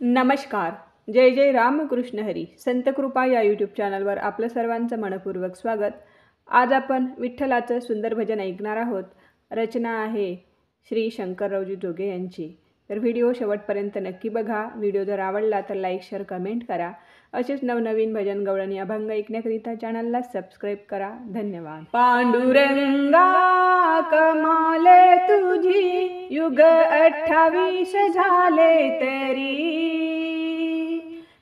नमस्कार. जय जय रामकृष्ण हरी. संतकृपा या यूट्यूब चॅनलवर आपलं सर्वांचं मनपूर्वक स्वागत. आज आपण विठ्ठलाचं सुंदर भजन ऐकणार आहोत. रचना आहे श्री शंकररावजी जोगे यांची. तर व्हिडिओ शेवटपर्यंत नक्की बघा. व्हिडिओ जर आवडला तर लाईक शेअर कमेंट करा. असेच नवनवीन भजन गवळणी अभंग ऐकण्याकरिता चॅनलला सबस्क्राईब करा. धन्यवाद. पांडुरंगा कमाल तुझी, युग 28 झाले तरी.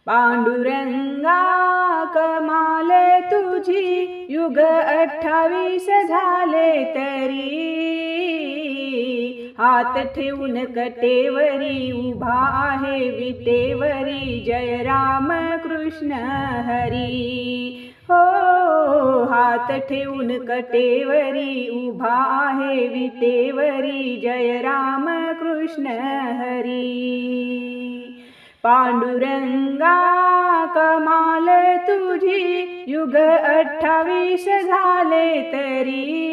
पांडुरंगा कमाल तुझी, युग 28 झाले तरी. हात ठेवून कटेवरी उभा आहे विटेवरी, जय राम कृष्ण हरी. हो, हात ठेवून कटेवरी उभा आहे विटेवरी, जय राम कृष्ण हरी. पांडुरंगा कमाल तुझी, युग 28 झाले तरी.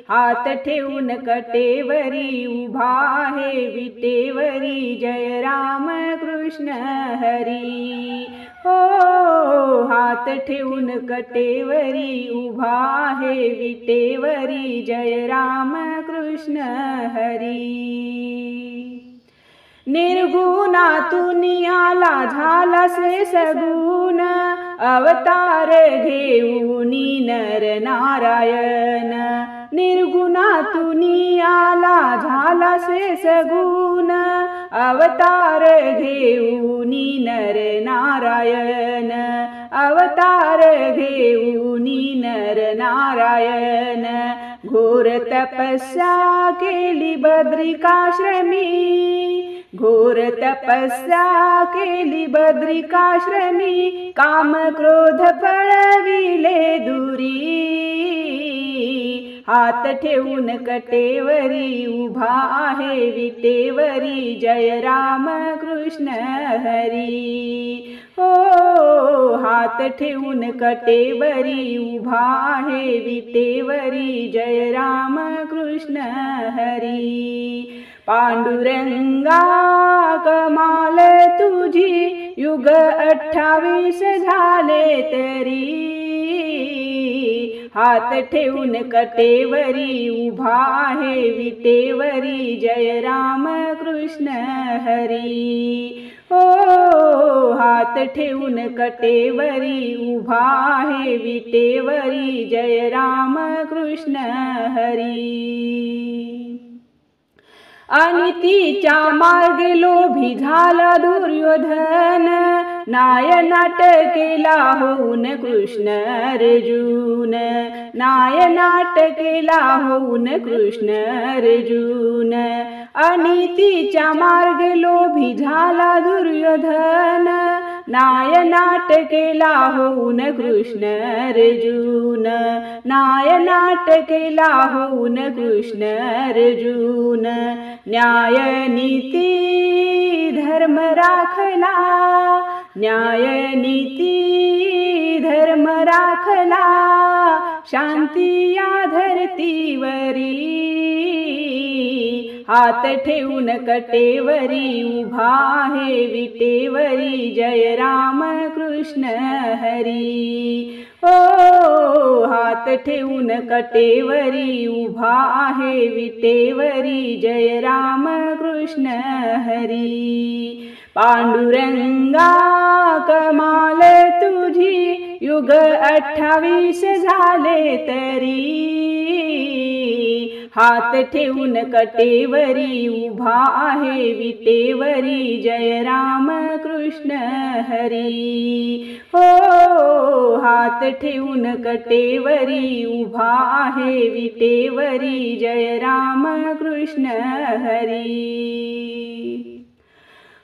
हात ठेवून कटेवरी उभा आहे विटेवरी, जय राम कृष्ण हरी. हो, हात ठेवून कटेवरी उभा आहे विटेवरी, जय राम कृष्ण हरी. निर्गुणातून आला झाला से सगुण, अवतार घेऊन नर नारायण. निर्गुणातून आला झाला से सगुण, अवतार घेऊन नर नारायण. अवतार घेऊन नर नारायण. घोर तपस्या केली बद्रिकाश्रमी. घोर तपस्या केली बद्रिकाश्रमी, काम क्रोध पळविले दुरी. हात ठेवून कटेवरी उभा आहे विटेवरी, जय राम कृष्ण हरी. हो, हात ठेवून कटेवरी उभा आहे विटेवरी, जय राम कृष्ण हरी. पांडुरंगा कमाल तुझी, युग 28 झाले तरी. हात ठेवून कटेवरी उभा आहे विटेवरी, जय राम कृष्ण हरी. हो, हात ठेवून कटेवरी उभा आहे विटेवरी, जय राम कृष्ण हरी. आणि तिच्या मार्गे लोभी झाला दुर्योधन, नायनाट केला होऊन कृष्ण अर्जुन. नायनाट केला होऊन कृष्ण अर्जुन. आणि तिच्या मार्गे लोभी झाला दुर्योधन, नायनाट केला होऊन कृष्ण अर्जुन. नायनाट केला होऊन कृष्ण अर्जुन. न्याय नीती धर्म राखला. न्याय नीती धर्म राखला, शांती या धरतीवरी. हात ठेवून कटेवरी उभा आहे विटेवरी, जय राम कृष्ण हरी. हो, हात ठेवून कटेवरी उभा आहे विटेवरी, जय राम कृष्ण हरी. पांडुरंगा कमाल तुझी, युग 28 झाले तरी. हात ठेवून कटेवरी उभा आहे विटेवरी, जय राम कृष्ण हरी. हो, हात ठेवून कटेवरी उभा आहे विटेवरी, जय राम कृष्ण हरी.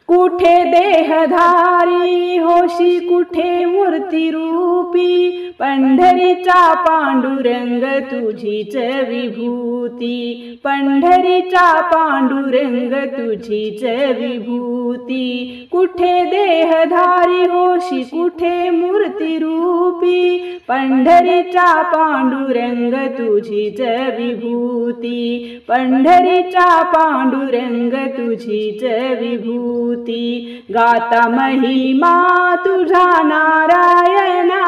कुठे देहधारी होशी कुठे मूर्ती रूपी, पंढरीचा पांडुरंग तुझीच विभूती. पंढरीचा पांडुरंग तुझीच विभूती. कुठे देहधारी होशी कुठे मूर्ती रूपी, पंढरीचा पांडुरंग तुझीच विभूती. पंढरीचा पांडुरंग तुझीच विभूती. स्तुती गाता महिमा तुझा नारायणा,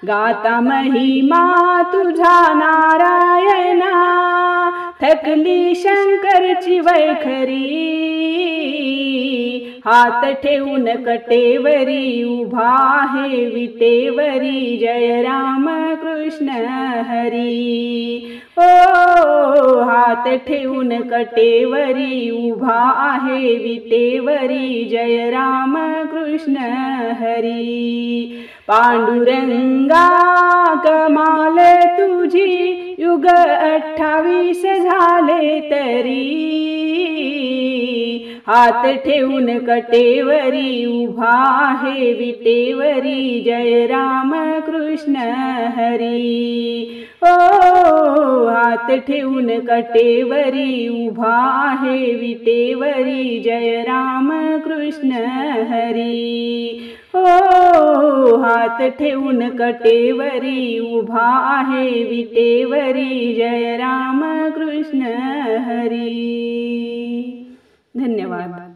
गाता महिमा तुझा नारायणा, थकली शंकरची वैखरी, हात ठेवून कटेवरी उभा आहे विटेवरी, जय राम कृष्ण हरी। ओ हात ठेवून कटेवरी उभा आहे विटेवरी, जय राम कृष्ण हरी। पांडुरंगा कमाल तुझी, युग 28 झाले तरी, हात ठेवून कटेवरी उभा आहे विटेवरी, जय राम कृष्ण हरी। ओ हात ठेवून कटेवरी उभा आहे विटेवरी, जय राम कृष्ण हरी। ओ हात ठेवून कटेवरी उभा आहे विटेवरी, जय राम कृष्ण हरी। धन्यवाद।